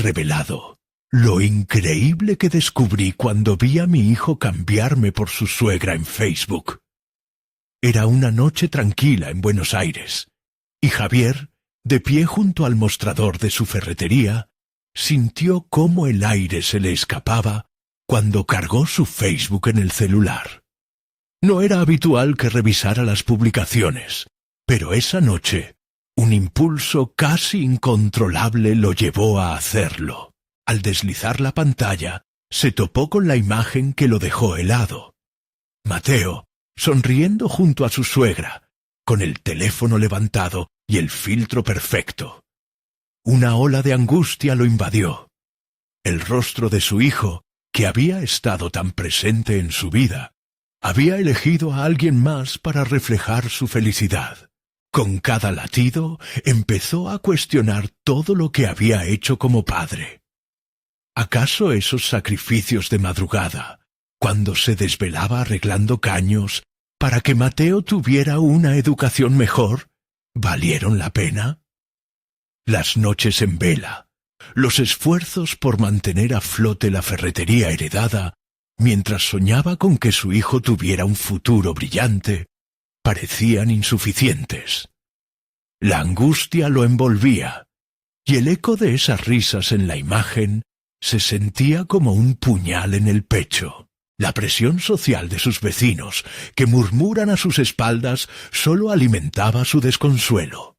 revelado lo increíble que descubrí cuando vi a mi hijo cambiarme por su suegra en Facebook. Era una noche tranquila en Buenos Aires, y Javier, de pie junto al mostrador de su ferretería, sintió cómo el aire se le escapaba cuando cargó su Facebook en el celular. No era habitual que revisara las publicaciones, pero esa noche un impulso casi incontrolable lo llevó a hacerlo. Al deslizar la pantalla, se topó con la imagen que lo dejó helado. Mateo, sonriendo junto a su suegra, con el teléfono levantado y el filtro perfecto. Una ola de angustia lo invadió. El rostro de su hijo, que había estado tan presente en su vida, había elegido a alguien más para reflejar su felicidad. Con cada latido empezó a cuestionar todo lo que había hecho como padre. ¿Acaso esos sacrificios de madrugada, cuando se desvelaba arreglando caños para que Mateo tuviera una educación mejor, valieron la pena? Las noches en vela, los esfuerzos por mantener a flote la ferretería heredada, mientras soñaba con que su hijo tuviera un futuro brillante, parecían insuficientes. La angustia lo envolvía, y el eco de esas risas en la imagen se sentía como un puñal en el pecho. La presión social de sus vecinos, que murmuran a sus espaldas, solo alimentaba su desconsuelo.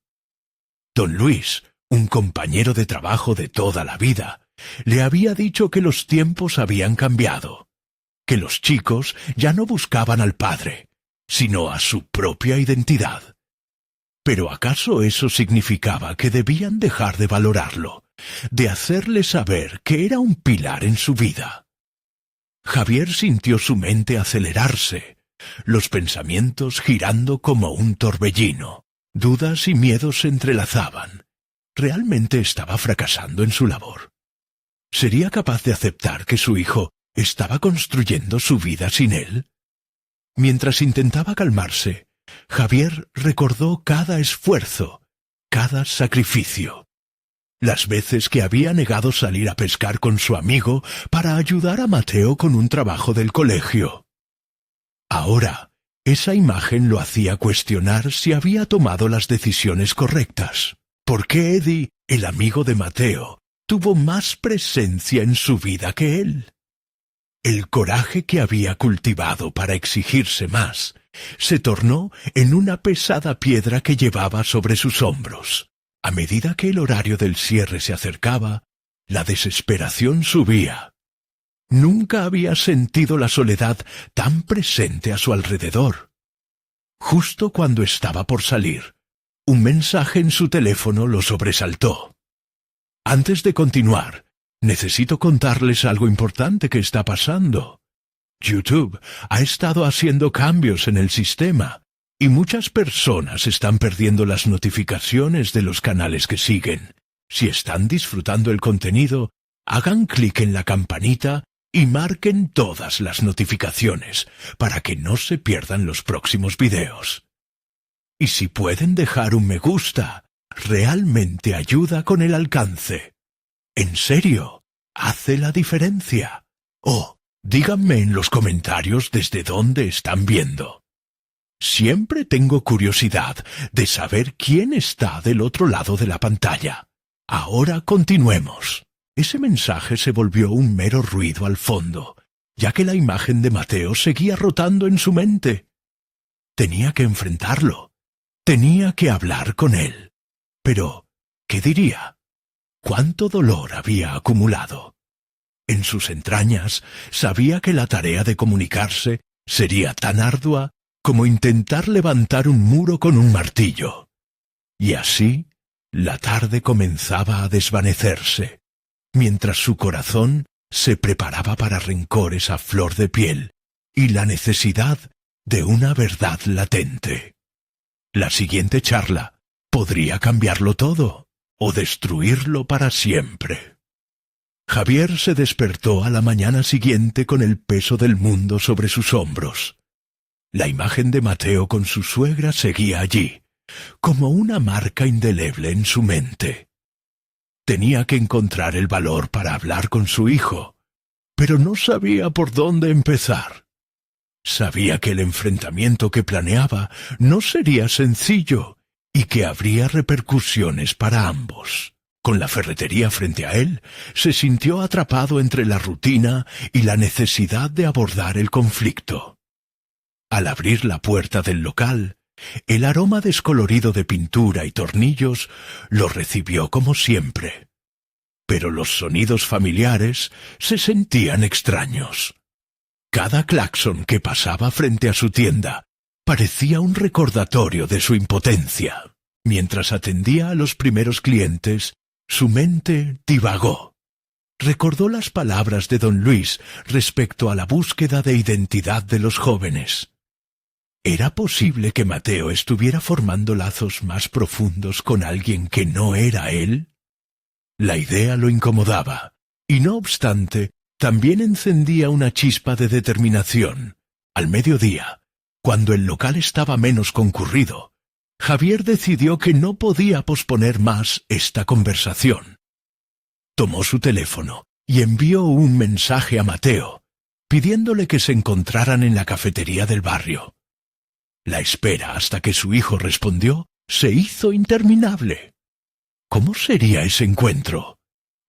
Don Luis, un compañero de trabajo de toda la vida, le había dicho que los tiempos habían cambiado, que los chicos ya no buscaban al padre, sino a su propia identidad. ¿Pero acaso eso significaba que debían dejar de valorarlo, de hacerle saber que era un pilar en su vida? Javier sintió su mente acelerarse, los pensamientos girando como un torbellino. Dudas y miedos se entrelazaban. ¿Realmente estaba fracasando en su labor? ¿Sería capaz de aceptar que su hijo estaba construyendo su vida sin él? Mientras intentaba calmarse, Javier recordó cada esfuerzo, cada sacrificio. Las veces que había negado salir a pescar con su amigo para ayudar a Mateo con un trabajo del colegio. Ahora, esa imagen lo hacía cuestionar si había tomado las decisiones correctas. ¿Por qué Eddie, el amigo de Mateo, tuvo más presencia en su vida que él? El coraje que había cultivado para exigirse más se tornó en una pesada piedra que llevaba sobre sus hombros. A medida que el horario del cierre se acercaba, la desesperación subía. Nunca había sentido la soledad tan presente a su alrededor. Justo cuando estaba por salir, un mensaje en su teléfono lo sobresaltó. Antes de continuar, necesito contarles algo importante que está pasando. YouTube ha estado haciendo cambios en el sistema, y muchas personas están perdiendo las notificaciones de los canales que siguen. Si están disfrutando el contenido, hagan clic en la campanita y marquen todas las notificaciones para que no se pierdan los próximos videos. Y si pueden dejar un me gusta, realmente ayuda con el alcance. En serio, hace la diferencia. Díganme en los comentarios desde dónde están viendo. Siempre tengo curiosidad de saber quién está del otro lado de la pantalla. Ahora continuemos. Ese mensaje se volvió un mero ruido al fondo, ya que la imagen de Mateo seguía rotando en su mente. Tenía que enfrentarlo. Tenía que hablar con él. Pero, ¿qué diría? ¿Cuánto dolor había acumulado? En sus entrañas sabía que la tarea de comunicarse sería tan ardua como intentar levantar un muro con un martillo. Y así, la tarde comenzaba a desvanecerse, mientras su corazón se preparaba para rencores a flor de piel y la necesidad de una verdad latente. La siguiente charla podría cambiarlo todo o destruirlo para siempre. Javier se despertó a la mañana siguiente con el peso del mundo sobre sus hombros. La imagen de Mateo con su suegra seguía allí, como una marca indeleble en su mente. Tenía que encontrar el valor para hablar con su hijo, pero no sabía por dónde empezar. Sabía que el enfrentamiento que planeaba no sería sencillo y que habría repercusiones para ambos. Con la ferretería frente a él, se sintió atrapado entre la rutina y la necesidad de abordar el conflicto. Al abrir la puerta del local, el aroma descolorido de pintura y tornillos lo recibió como siempre. Pero los sonidos familiares se sentían extraños. Cada claxon que pasaba frente a su tienda parecía un recordatorio de su impotencia. Mientras atendía a los primeros clientes, su mente divagó. Recordó las palabras de don Luis respecto a la búsqueda de identidad de los jóvenes. ¿Era posible que Mateo estuviera formando lazos más profundos con alguien que no era él? La idea lo incomodaba, y no obstante, también encendía una chispa de determinación. Al mediodía, cuando el local estaba menos concurrido, Javier decidió que no podía posponer más esta conversación. Tomó su teléfono y envió un mensaje a Mateo, pidiéndole que se encontraran en la cafetería del barrio. La espera hasta que su hijo respondió se hizo interminable. ¿Cómo sería ese encuentro?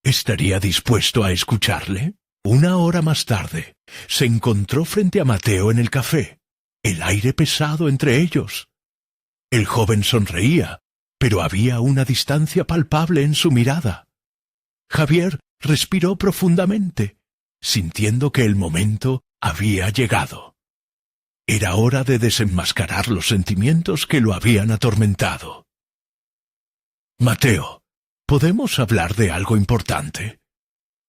¿Estaría dispuesto a escucharle? Una hora más tarde, se encontró frente a Mateo en el café, el aire pesado entre ellos. El joven sonreía, pero había una distancia palpable en su mirada. Javier respiró profundamente, sintiendo que el momento había llegado. Era hora de desenmascarar los sentimientos que lo habían atormentado. «Mateo, ¿podemos hablar de algo importante?»,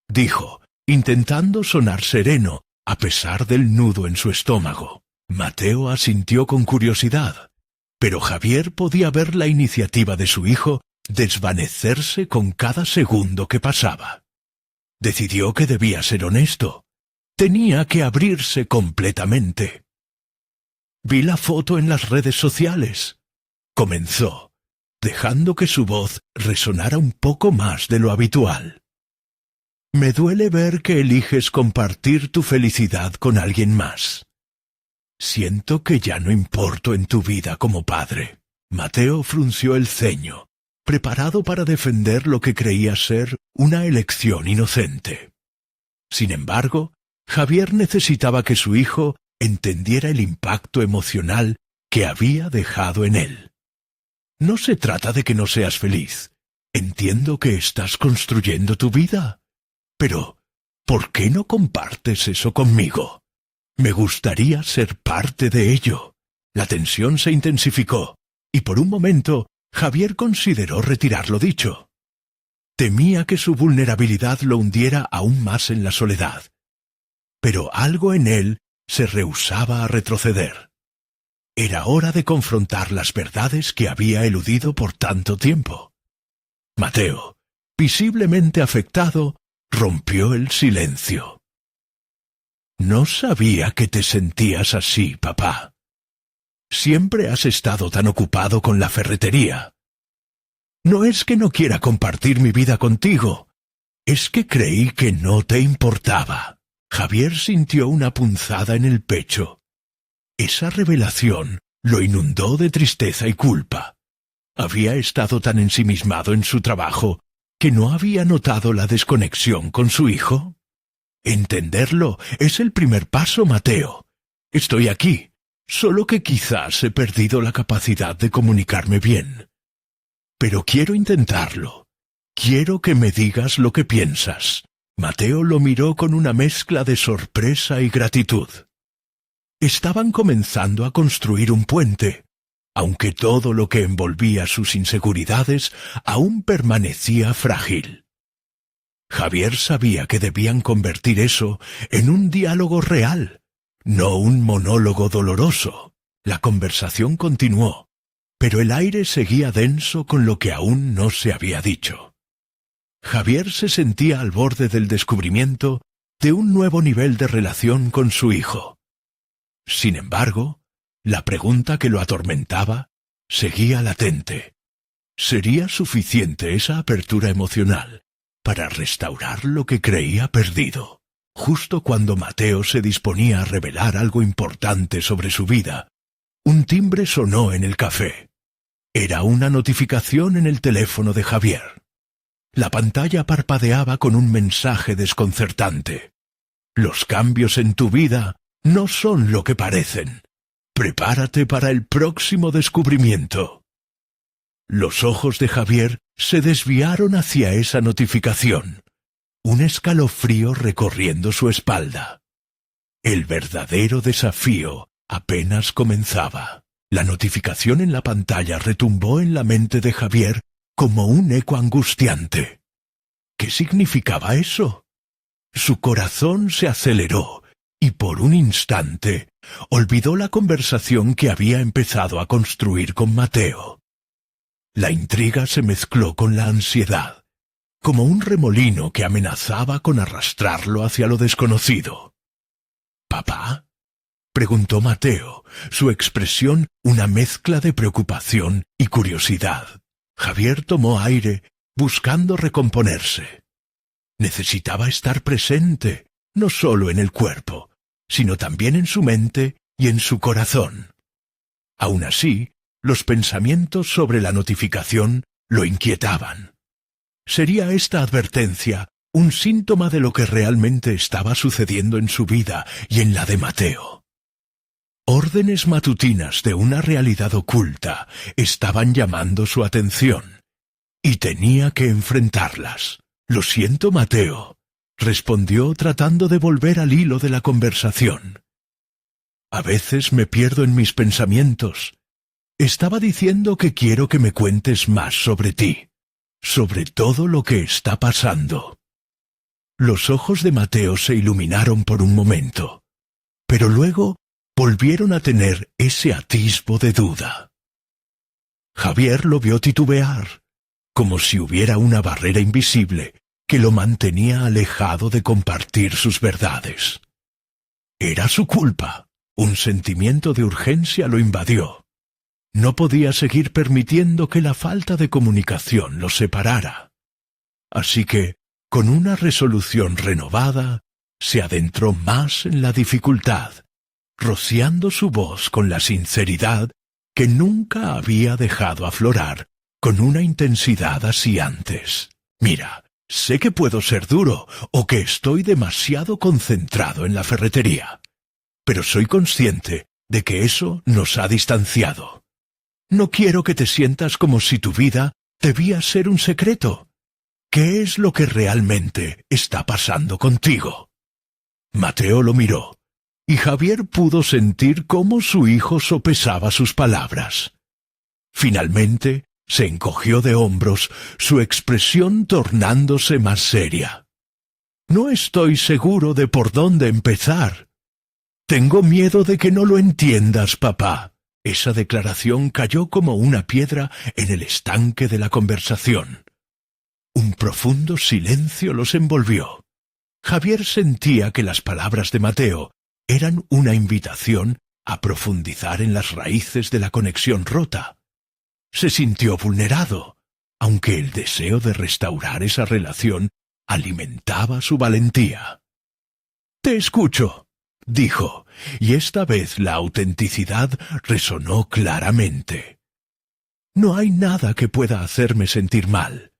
dijo, intentando sonar sereno a pesar del nudo en su estómago. Mateo asintió con curiosidad, pero Javier podía ver la iniciativa de su hijo desvanecerse con cada segundo que pasaba. Decidió que debía ser honesto. Tenía que abrirse completamente. «Vi la foto en las redes sociales», comenzó, dejando que su voz resonara un poco más de lo habitual. «Me duele ver que eliges compartir tu felicidad con alguien más. Siento que ya no importo en tu vida como padre». Mateo frunció el ceño, preparado para defender lo que creía ser una elección inocente. Sin embargo, Javier necesitaba que su hijo entendiera el impacto emocional que había dejado en él. «No se trata de que no seas feliz. Entiendo que estás construyendo tu vida. Pero, ¿por qué no compartes eso conmigo? Me gustaría ser parte de ello». La tensión se intensificó, y por un momento Javier consideró retirar lo dicho. Temía que su vulnerabilidad lo hundiera aún más en la soledad. Pero algo en él se rehusaba a retroceder. Era hora de confrontar las verdades que había eludido por tanto tiempo. Mateo, visiblemente afectado, rompió el silencio. «No sabía que te sentías así, papá. Siempre has estado tan ocupado con la ferretería. No es que no quiera compartir mi vida contigo, es que creí que no te importaba». Javier sintió una punzada en el pecho. Esa revelación lo inundó de tristeza y culpa. Había estado tan ensimismado en su trabajo que no había notado la desconexión con su hijo. Entenderlo es el primer paso, Mateo. Estoy aquí, solo que quizás he perdido la capacidad de comunicarme bien. Pero quiero intentarlo. Quiero que me digas lo que piensas». Mateo lo miró con una mezcla de sorpresa y gratitud. Estaban comenzando a construir un puente, aunque todo lo que envolvía sus inseguridades aún permanecía frágil. Javier sabía que debían convertir eso en un diálogo real, no un monólogo doloroso. La conversación continuó, pero el aire seguía denso con lo que aún no se había dicho. Javier se sentía al borde del descubrimiento de un nuevo nivel de relación con su hijo. Sin embargo, la pregunta que lo atormentaba seguía latente. ¿Sería suficiente esa apertura emocional para restaurar lo que creía perdido? Justo cuando Mateo se disponía a revelar algo importante sobre su vida, un timbre sonó en el café. Era una notificación en el teléfono de Javier. La pantalla parpadeaba con un mensaje desconcertante. Los cambios en tu vida no son lo que parecen. Prepárate para el próximo descubrimiento. Los ojos de Javier se desviaron hacia esa notificación. Un escalofrío recorriendo su espalda. El verdadero desafío apenas comenzaba. La notificación en la pantalla retumbó en la mente de Javier como un eco angustiante. ¿Qué significaba eso? Su corazón se aceleró y por un instante olvidó la conversación que había empezado a construir con Mateo. La intriga se mezcló con la ansiedad, como un remolino que amenazaba con arrastrarlo hacia lo desconocido. ¿Papá?, preguntó Mateo, su expresión una mezcla de preocupación y curiosidad. Javier tomó aire, buscando recomponerse. Necesitaba estar presente, no solo en el cuerpo, sino también en su mente y en su corazón. Aun así, los pensamientos sobre la notificación lo inquietaban. ¿Sería esta advertencia un síntoma de lo que realmente estaba sucediendo en su vida y en la de Mateo? Órdenes matutinas de una realidad oculta estaban llamando su atención, y tenía que enfrentarlas. «Lo siento, Mateo», respondió tratando de volver al hilo de la conversación. «A veces me pierdo en mis pensamientos. Estaba diciendo que quiero que me cuentes más sobre ti, sobre todo lo que está pasando». Los ojos de Mateo se iluminaron por un momento, pero luego volvieron a tener ese atisbo de duda. Javier lo vio titubear, como si hubiera una barrera invisible que lo mantenía alejado de compartir sus verdades. Era su culpa. Un sentimiento de urgencia lo invadió. No podía seguir permitiendo que la falta de comunicación los separara. Así que, con una resolución renovada, se adentró más en la dificultad, rociando su voz con la sinceridad que nunca había dejado aflorar con una intensidad así antes. «Mira, sé que puedo ser duro o que estoy demasiado concentrado en la ferretería, pero soy consciente de que eso nos ha distanciado. No quiero que te sientas como si tu vida debía ser un secreto. ¿Qué es lo que realmente está pasando contigo?» Mateo lo miró, y Javier pudo sentir cómo su hijo sopesaba sus palabras. Finalmente se encogió de hombros, su expresión tornándose más seria. «No estoy seguro de por dónde empezar. Tengo miedo de que no lo entiendas, papá». Esa declaración cayó como una piedra en el estanque de la conversación. Un profundo silencio los envolvió. Javier sentía que las palabras de Mateo eran una invitación a profundizar en las raíces de la conexión rota. Se sintió vulnerado, aunque el deseo de restaurar esa relación alimentaba su valentía. «Te escucho», dijo, y esta vez la autenticidad resonó claramente. «No hay nada que pueda hacerme sentir mal.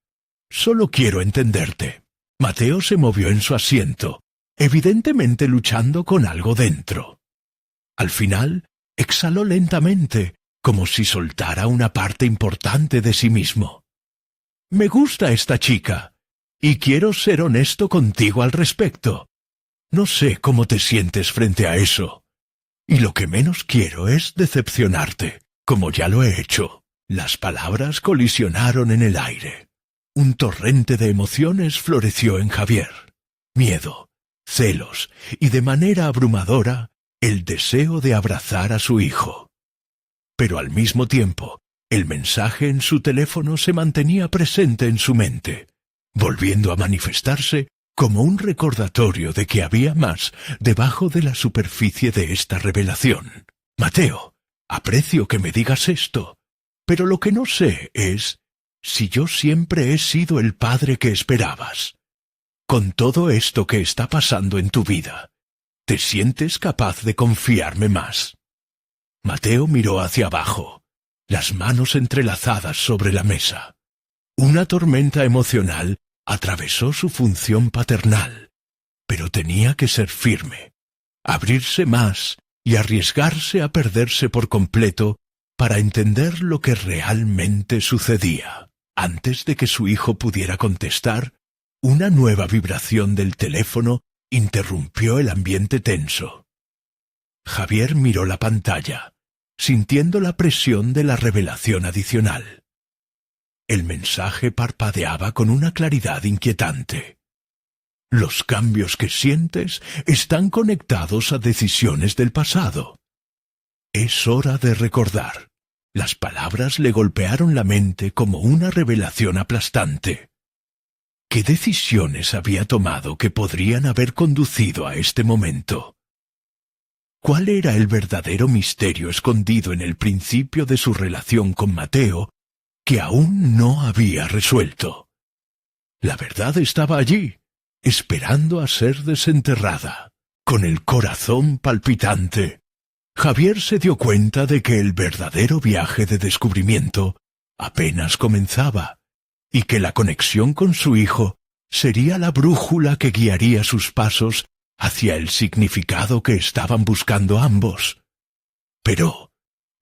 Solo quiero entenderte». Mateo se movió en su asiento, evidentemente luchando con algo dentro. Al final, exhaló lentamente, como si soltara una parte importante de sí mismo. «Me gusta esta chica, y quiero ser honesto contigo al respecto. No sé cómo te sientes frente a eso, y lo que menos quiero es decepcionarte, como ya lo he hecho». Las palabras colisionaron en el aire. Un torrente de emociones floreció en Javier. Miedo, celos y, de manera abrumadora, el deseo de abrazar a su hijo. Pero al mismo tiempo, el mensaje en su teléfono se mantenía presente en su mente, volviendo a manifestarse como un recordatorio de que había más debajo de la superficie de esta revelación. «Mateo, aprecio que me digas esto, pero lo que no sé es si yo siempre he sido el padre que esperabas? Con todo esto que está pasando en tu vida, ¿te sientes capaz de confiarme más? Mateo miró hacia abajo, las manos entrelazadas sobre la mesa. Una tormenta emocional atravesó su función paternal, pero tenía que ser firme, abrirse más y arriesgarse a perderse por completo para entender lo que realmente sucedía. Antes de que su hijo pudiera contestar, una nueva vibración del teléfono interrumpió el ambiente tenso. Javier miró la pantalla, sintiendo la presión de la revelación adicional. El mensaje parpadeaba con una claridad inquietante. Los cambios que sientes están conectados a decisiones del pasado. Es hora de recordar. Las palabras le golpearon la mente como una revelación aplastante. ¿Qué decisiones había tomado que podrían haber conducido a este momento? ¿Cuál era el verdadero misterio escondido en el principio de su relación con Mateo que aún no había resuelto? La verdad estaba allí, esperando a ser desenterrada. Con el corazón palpitante, Javier se dio cuenta de que el verdadero viaje de descubrimiento apenas comenzaba, y que la conexión con su hijo sería la brújula que guiaría sus pasos hacia el significado que estaban buscando ambos. Pero,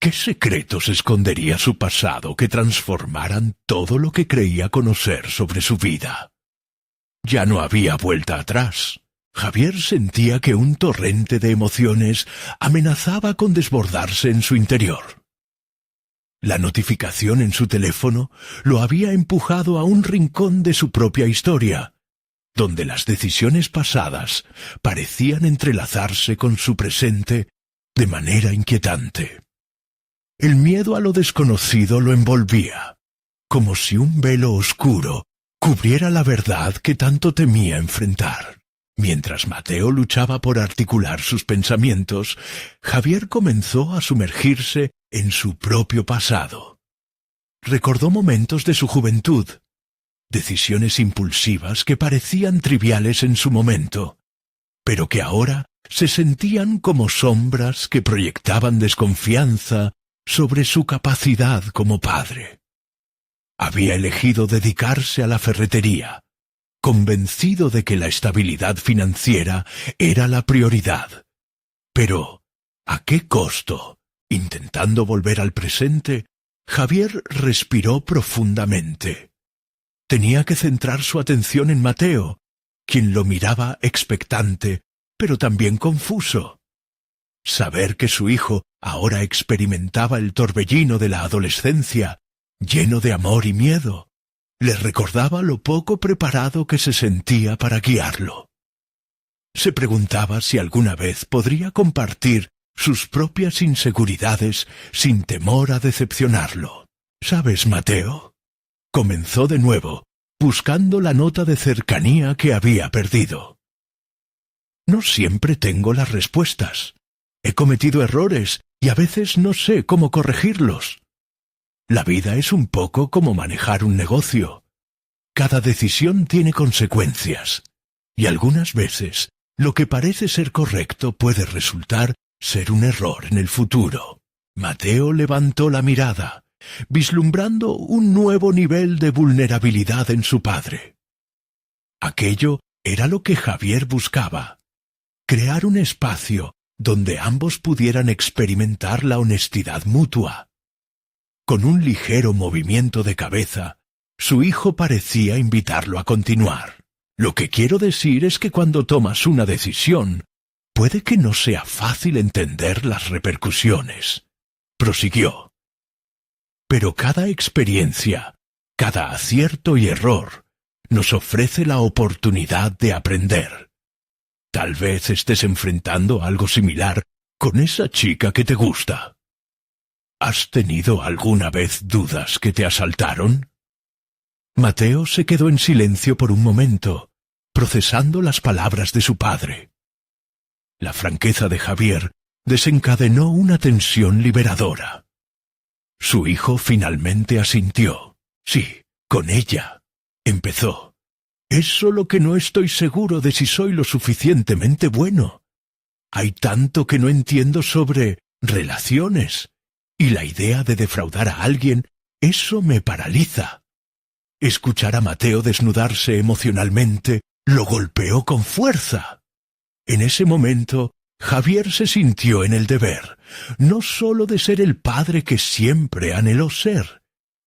¿qué secretos escondería su pasado que transformaran todo lo que creía conocer sobre su vida? Ya no había vuelta atrás. Javier sentía que un torrente de emociones amenazaba con desbordarse en su interior. La notificación en su teléfono lo había empujado a un rincón de su propia historia, donde las decisiones pasadas parecían entrelazarse con su presente de manera inquietante. El miedo a lo desconocido lo envolvía, como si un velo oscuro cubriera la verdad que tanto temía enfrentar. Mientras Mateo luchaba por articular sus pensamientos, Javier comenzó a sumergirse en su propio pasado. Recordó momentos de su juventud, decisiones impulsivas que parecían triviales en su momento, pero que ahora se sentían como sombras que proyectaban desconfianza sobre su capacidad como padre. Había elegido dedicarse a la ferretería, convencido de que la estabilidad financiera era la prioridad. Pero, ¿a qué costo? Intentando volver al presente, Javier respiró profundamente. Tenía que centrar su atención en Mateo, quien lo miraba expectante, pero también confuso. Saber que su hijo ahora experimentaba el torbellino de la adolescencia, lleno de amor y miedo, le recordaba lo poco preparado que se sentía para guiarlo. Se preguntaba si alguna vez podría compartir sus propias inseguridades sin temor a decepcionarlo. ¿Sabes, Mateo? Comenzó de nuevo, buscando la nota de cercanía que había perdido. No siempre tengo las respuestas. He cometido errores y a veces no sé cómo corregirlos. La vida es un poco como manejar un negocio. Cada decisión tiene consecuencias, y algunas veces lo que parece ser correcto puede resultar ser un error en el futuro. Mateo levantó la mirada, vislumbrando un nuevo nivel de vulnerabilidad en su padre. Aquello era lo que Javier buscaba: crear un espacio donde ambos pudieran experimentar la honestidad mutua. Con un ligero movimiento de cabeza, su hijo parecía invitarlo a continuar. Lo que quiero decir es que cuando tomas una decisión, puede que no sea fácil entender las repercusiones, prosiguió. Pero cada experiencia, cada acierto y error, nos ofrece la oportunidad de aprender. Tal vez estés enfrentando algo similar con esa chica que te gusta. ¿Has tenido alguna vez dudas que te asaltaron? Mateo se quedó en silencio por un momento, procesando las palabras de su padre. La franqueza de Javier desencadenó una tensión liberadora. Su hijo finalmente asintió. Sí, Con ella, empezó. Es solo que no estoy seguro de si soy lo suficientemente bueno. Hay tanto que no entiendo sobre relaciones, y la idea de defraudar a alguien, eso me paraliza. Escuchar a Mateo desnudarse emocionalmente lo golpeó con fuerza. En ese momento, Javier se sintió en el deber, no solo de ser el padre que siempre anheló ser,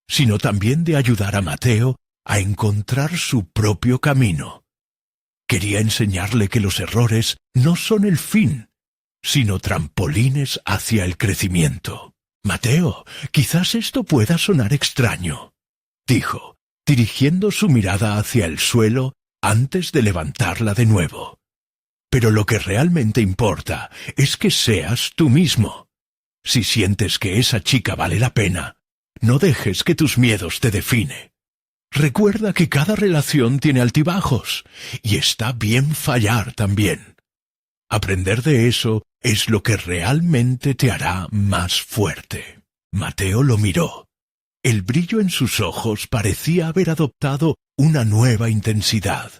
sino también de ayudar a Mateo a encontrar su propio camino. Quería enseñarle que los errores no son el fin, sino trampolines hacia el crecimiento. «Mateo, quizás esto pueda sonar extraño», dijo, dirigiendo su mirada hacia el suelo antes de levantarla de nuevo. «Pero lo que realmente importa es que seas tú mismo. Si sientes que esa chica vale la pena, no dejes que tus miedos te define. Recuerda que cada relación tiene altibajos, y está bien fallar también. Aprender de eso es lo que realmente te hará más fuerte». Mateo lo miró. El brillo en sus ojos parecía haber adoptado una nueva intensidad.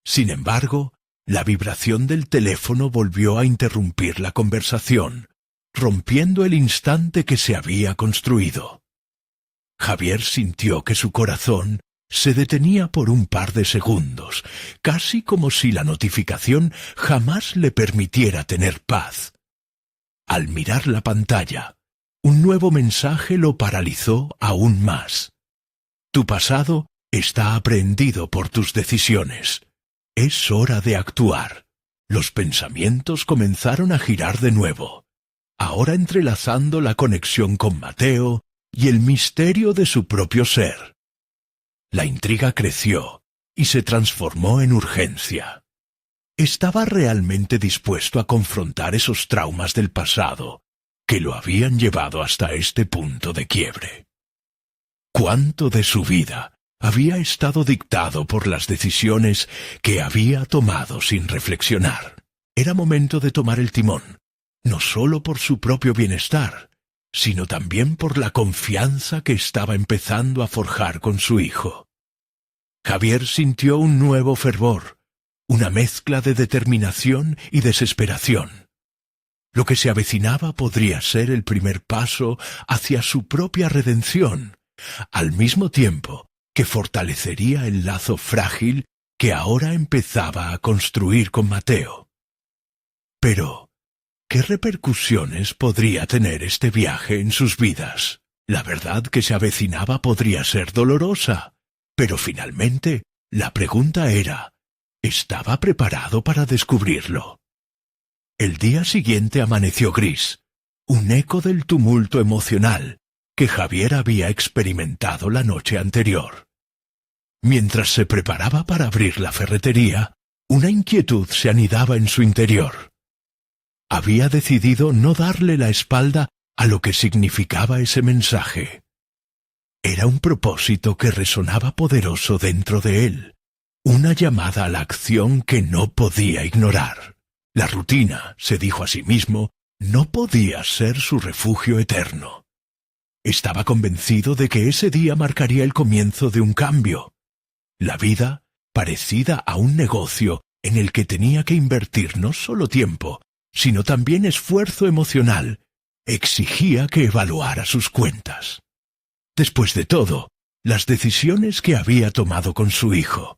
Sin embargo, la vibración del teléfono volvió a interrumpir la conversación, rompiendo el instante que se había construido. Javier sintió que su corazón se detenía por un par de segundos, casi como si la notificación jamás le permitiera tener paz. Al mirar la pantalla, un nuevo mensaje lo paralizó aún más. Tu pasado está aprehendido por tus decisiones. Es hora de actuar. Los pensamientos comenzaron a girar de nuevo, ahora entrelazando la conexión con Mateo y el misterio de su propio ser. La intriga creció y se transformó en urgencia. Estaba realmente dispuesto a confrontar esos traumas del pasado que lo habían llevado hasta este punto de quiebre. ¿Cuánto de su vida había estado dictado por las decisiones que había tomado sin reflexionar? Era momento de tomar el timón, no solo por su propio bienestar, sino también por la confianza que estaba empezando a forjar con su hijo. Javier sintió un nuevo fervor, una mezcla de determinación y desesperación. Lo que se avecinaba podría ser el primer paso hacia su propia redención, al mismo tiempo que fortalecería el lazo frágil que ahora empezaba a construir con Mateo. Pero, ¿qué repercusiones podría tener este viaje en sus vidas? La verdad que se avecinaba podría ser dolorosa, pero finalmente la pregunta era, ¿estaba preparado para descubrirlo? El día siguiente amaneció gris, un eco del tumulto emocional que Javier había experimentado la noche anterior. Mientras se preparaba para abrir la ferretería, una inquietud se anidaba en su interior. Había decidido no darle la espalda a lo que significaba ese mensaje. Era un propósito que resonaba poderoso dentro de él, una llamada a la acción que no podía ignorar. La rutina, se dijo a sí mismo, no podía ser su refugio eterno. Estaba convencido de que ese día marcaría el comienzo de un cambio. La vida, parecida a un negocio en el que tenía que invertir no solo tiempo, sino también esfuerzo emocional, exigía que evaluara sus cuentas. Después de todo, las decisiones que había tomado con su hijo,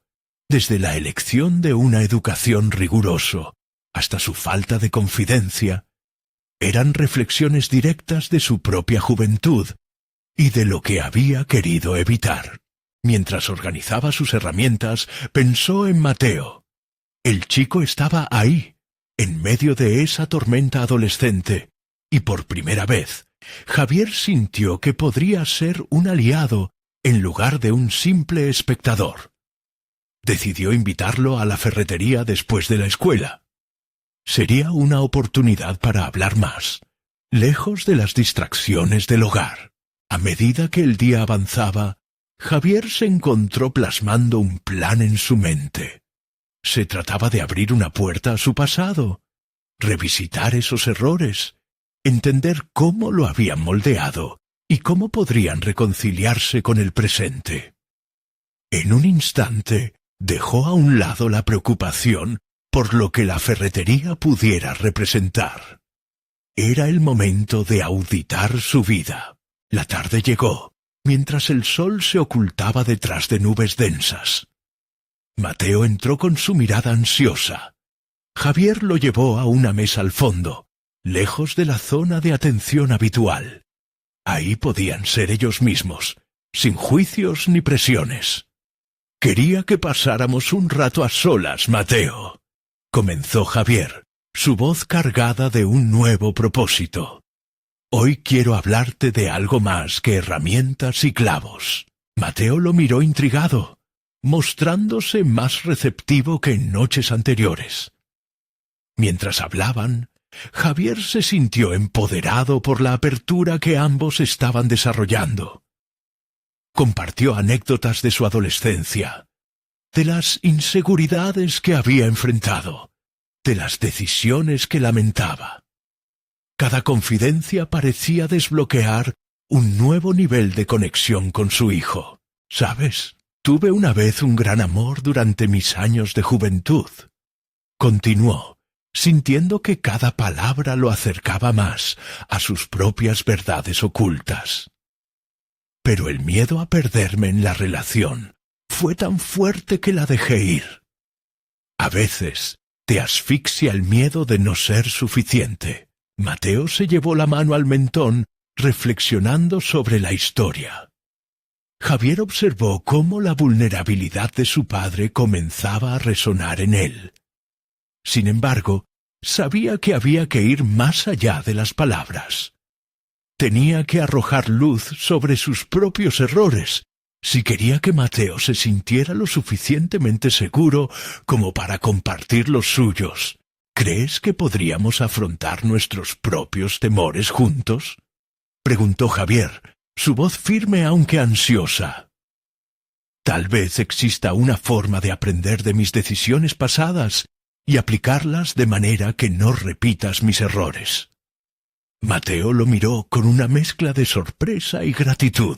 desde la elección de una educación rigurosa hasta su falta de confidencia, eran reflexiones directas de su propia juventud y de lo que había querido evitar. Mientras organizaba sus herramientas, pensó en Mateo. El chico estaba ahí, en medio de esa tormenta adolescente, y por primera vez, Javier sintió que podría ser un aliado en lugar de un simple espectador. Decidió invitarlo a la ferretería después de la escuela. Sería una oportunidad para hablar más, lejos de las distracciones del hogar. A medida que el día avanzaba, Javier se encontró plasmando un plan en su mente. Se trataba de abrir una puerta a su pasado, revisitar esos errores, entender cómo lo habían moldeado y cómo podrían reconciliarse con el presente. En un instante dejó a un lado la preocupación por lo que la ferretería pudiera representar. Era el momento de auditar su vida. La tarde llegó, mientras el sol se ocultaba detrás de nubes densas. Mateo entró con su mirada ansiosa. Javier lo llevó a una mesa al fondo, lejos de la zona de atención habitual. Ahí podían ser ellos mismos, sin juicios ni presiones. «Quería que pasáramos un rato a solas, Mateo», comenzó Javier, su voz cargada de un nuevo propósito. «Hoy quiero hablarte de algo más que herramientas y clavos». Mateo lo miró intrigado, mostrándose más receptivo que en noches anteriores. Mientras hablaban, Javier se sintió empoderado por la apertura que ambos estaban desarrollando. Compartió anécdotas de su adolescencia, de las inseguridades que había enfrentado, de las decisiones que lamentaba. Cada confidencia parecía desbloquear un nuevo nivel de conexión con su hijo. «¿Sabes? Tuve una vez un gran amor durante mis años de juventud», continuó, sintiendo que cada palabra lo acercaba más a sus propias verdades ocultas. «Pero el miedo a perderme en la relación fue tan fuerte que la dejé ir. A veces te asfixia el miedo de no ser suficiente». Mateo se llevó la mano al mentón, reflexionando sobre la historia. Javier observó cómo la vulnerabilidad de su padre comenzaba a resonar en él. Sin embargo, sabía que había que ir más allá de las palabras. Tenía que arrojar luz sobre sus propios errores, si quería que Mateo se sintiera lo suficientemente seguro como para compartir los suyos. «¿Crees que podríamos afrontar nuestros propios temores juntos?», preguntó Javier, su voz firme aunque ansiosa. «Tal vez exista una forma de aprender de mis decisiones pasadas y aplicarlas de manera que no repitas mis errores». Mateo lo miró con una mezcla de sorpresa y gratitud.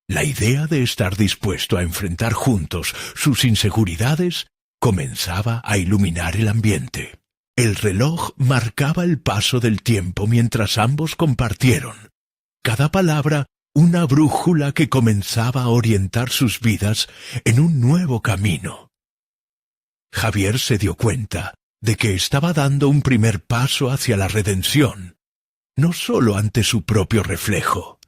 La idea de estar dispuesto a enfrentar juntos sus inseguridades comenzaba a iluminar el ambiente. El reloj marcaba el paso del tiempo mientras ambos compartieron. Cada palabra una brújula que comenzaba a orientar sus vidas en un nuevo camino. Javier se dio cuenta de que estaba dando un primer paso hacia la redención, no solo ante su propio reflejo,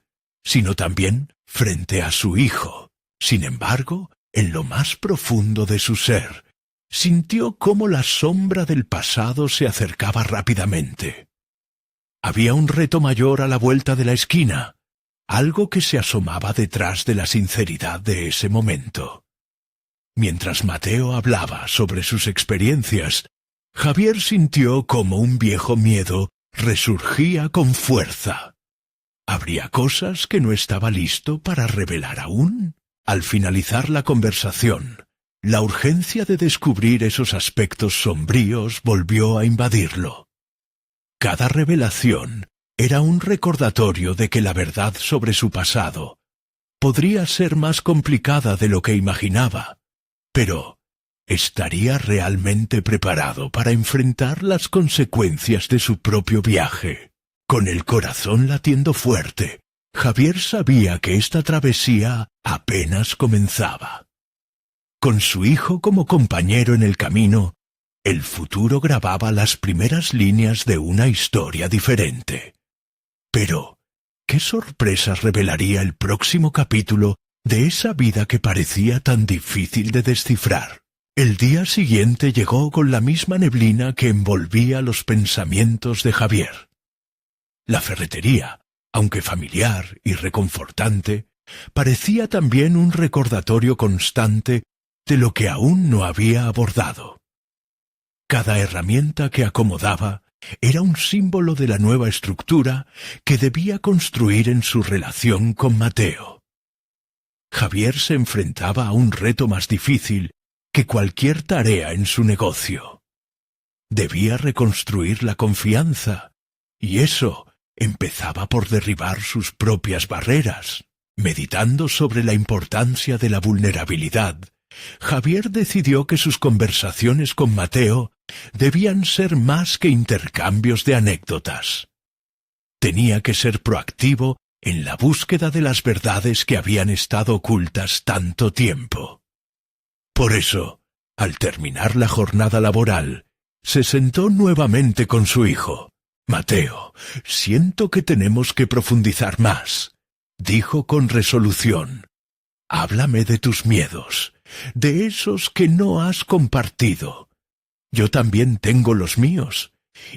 sino también frente a su hijo. Sin embargo, en lo más profundo de su ser, sintió cómo la sombra del pasado se acercaba rápidamente. Había un reto mayor a la vuelta de la esquina, algo que se asomaba detrás de la sinceridad de ese momento. Mientras Mateo hablaba sobre sus experiencias, Javier sintió como un viejo miedo resurgía con fuerza. ¿Habría cosas que no estaba listo para revelar aún? Al finalizar la conversación, la urgencia de descubrir esos aspectos sombríos volvió a invadirlo. Cada revelación era un recordatorio de que la verdad sobre su pasado podría ser más complicada de lo que imaginaba, pero ¿estaría realmente preparado para enfrentar las consecuencias de su propio viaje? Con el corazón latiendo fuerte, Javier sabía que esta travesía apenas comenzaba. Con su hijo como compañero en el camino, el futuro grababa las primeras líneas de una historia diferente. Pero, ¿qué sorpresas revelaría el próximo capítulo de esa vida que parecía tan difícil de descifrar? El día siguiente llegó con la misma neblina que envolvía los pensamientos de Javier. La ferretería, aunque familiar y reconfortante, parecía también un recordatorio constante de lo que aún no había abordado. Cada herramienta que acomodaba era un símbolo de la nueva estructura que debía construir en su relación con Mateo. Javier se enfrentaba a un reto más difícil que cualquier tarea en su negocio. Debía reconstruir la confianza, y eso empezaba por derribar sus propias barreras. Meditando sobre la importancia de la vulnerabilidad, Javier decidió que sus conversaciones con Mateo debían ser más que intercambios de anécdotas. Tenía que ser proactivo en la búsqueda de las verdades que habían estado ocultas tanto tiempo. Por eso, al terminar la jornada laboral, se sentó nuevamente con su hijo. «Mateo, siento que tenemos que profundizar más», dijo con resolución. «Háblame de tus miedos, de esos que no has compartido. Yo también tengo los míos,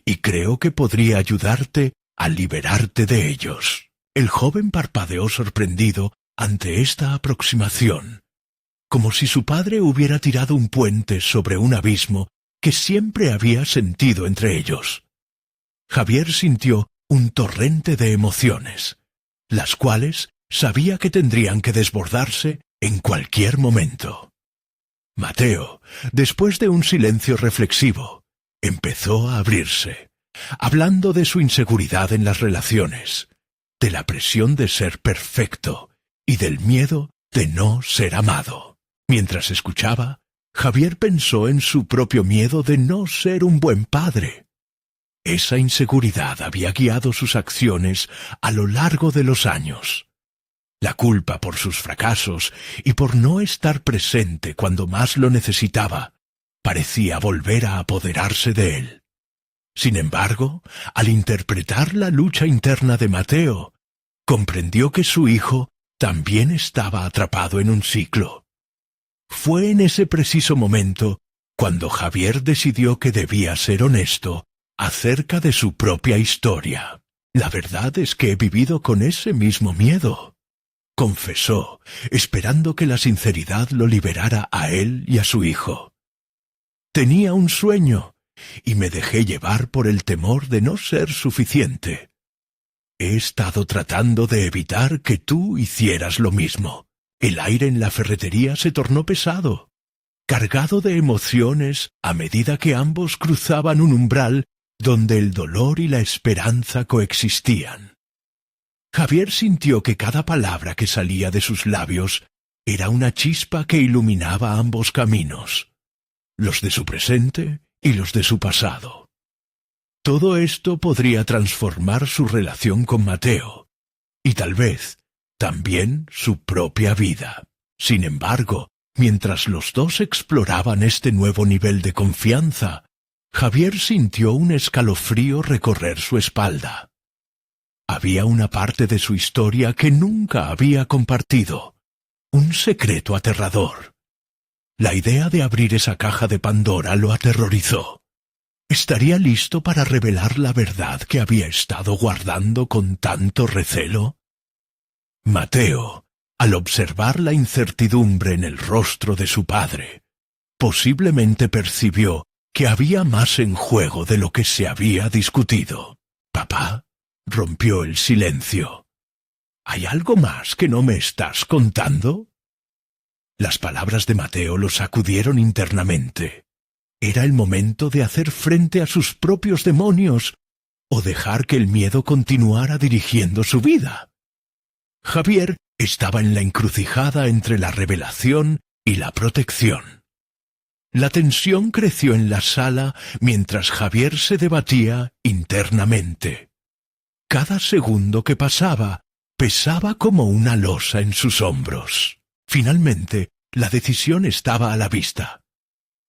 y creo que podría ayudarte a liberarte de ellos». El joven parpadeó sorprendido ante esta aproximación, como si su padre hubiera tirado un puente sobre un abismo que siempre había sentido entre ellos. Javier sintió un torrente de emociones, las cuales sabía que tendrían que desbordarse en cualquier momento. Mateo, después de un silencio reflexivo, empezó a abrirse, hablando de su inseguridad en las relaciones, de la presión de ser perfecto y del miedo de no ser amado. Mientras escuchaba, Javier pensó en su propio miedo de no ser un buen padre. Esa inseguridad había guiado sus acciones a lo largo de los años. La culpa por sus fracasos y por no estar presente cuando más lo necesitaba parecía volver a apoderarse de él. Sin embargo, al interpretar la lucha interna de Mateo, comprendió que su hijo también estaba atrapado en un ciclo. Fue en ese preciso momento cuando Javier decidió que debía ser honesto acerca de su propia historia. «La verdad es que he vivido con ese mismo miedo», confesó, esperando que la sinceridad lo liberara a él y a su hijo. «Tenía un sueño, y me dejé llevar por el temor de no ser suficiente. He estado tratando de evitar que tú hicieras lo mismo». El aire en la ferretería se tornó pesado, cargado de emociones a medida que ambos cruzaban un umbral donde el dolor y la esperanza coexistían. Javier sintió que cada palabra que salía de sus labios era una chispa que iluminaba ambos caminos, los de su presente y los de su pasado. Todo esto podría transformar su relación con Mateo, y tal vez también su propia vida. Sin embargo, mientras los dos exploraban este nuevo nivel de confianza, Javier sintió un escalofrío recorrer su espalda. Había una parte de su historia que nunca había compartido, un secreto aterrador. La idea de abrir esa caja de Pandora lo aterrorizó. ¿Estaría listo para revelar la verdad que había estado guardando con tanto recelo? Mateo, al observar la incertidumbre en el rostro de su padre, posiblemente percibió que había más en juego de lo que se había discutido. «Papá», rompió el silencio, «¿hay algo más que no me estás contando?» Las palabras de Mateo lo sacudieron internamente. Era el momento de hacer frente a sus propios demonios o dejar que el miedo continuara dirigiendo su vida. Javier estaba en la encrucijada entre la revelación y la protección. La tensión creció en la sala mientras Javier se debatía internamente. Cada segundo que pasaba pesaba como una losa en sus hombros. Finalmente, la decisión estaba a la vista.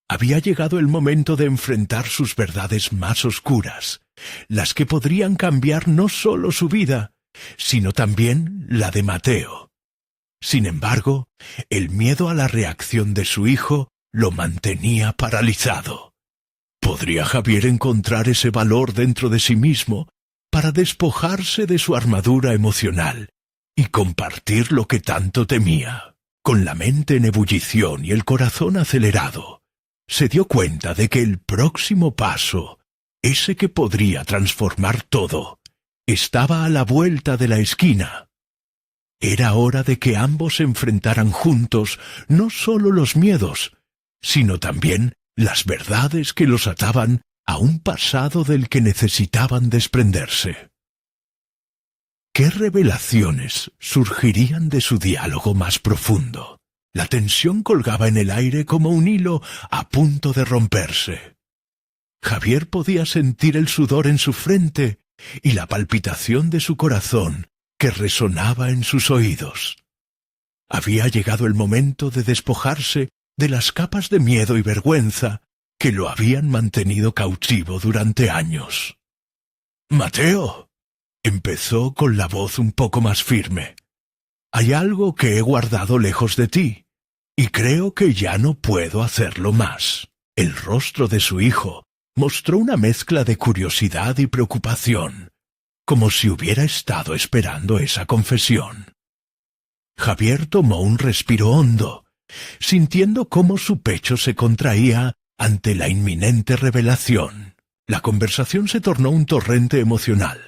Había llegado el momento de enfrentar sus verdades más oscuras, las que podrían cambiar no solo su vida, sino también la de Mateo. Sin embargo, el miedo a la reacción de su hijo lo mantenía paralizado. ¿Podría Javier encontrar ese valor dentro de sí mismo para despojarse de su armadura emocional y compartir lo que tanto temía? Con la mente en ebullición y el corazón acelerado, se dio cuenta de que el próximo paso, ese que podría transformar todo, estaba a la vuelta de la esquina. Era hora de que ambos enfrentaran juntos no solo los miedos, sino también las verdades que los ataban a un pasado del que necesitaban desprenderse. ¿Qué revelaciones surgirían de su diálogo más profundo? La tensión colgaba en el aire como un hilo a punto de romperse. Javier podía sentir el sudor en su frente y la palpitación de su corazón que resonaba en sus oídos. Había llegado el momento de despojarse de las capas de miedo y vergüenza que lo habían mantenido cautivo durante años. «Mateo», empezó con la voz un poco más firme, «hay algo que he guardado lejos de ti, y creo que ya no puedo hacerlo más». El rostro de su hijo mostró una mezcla de curiosidad y preocupación, como si hubiera estado esperando esa confesión. Javier tomó un respiro hondo, sintiendo cómo su pecho se contraía ante la inminente revelación. La conversación se tornó un torrente emocional.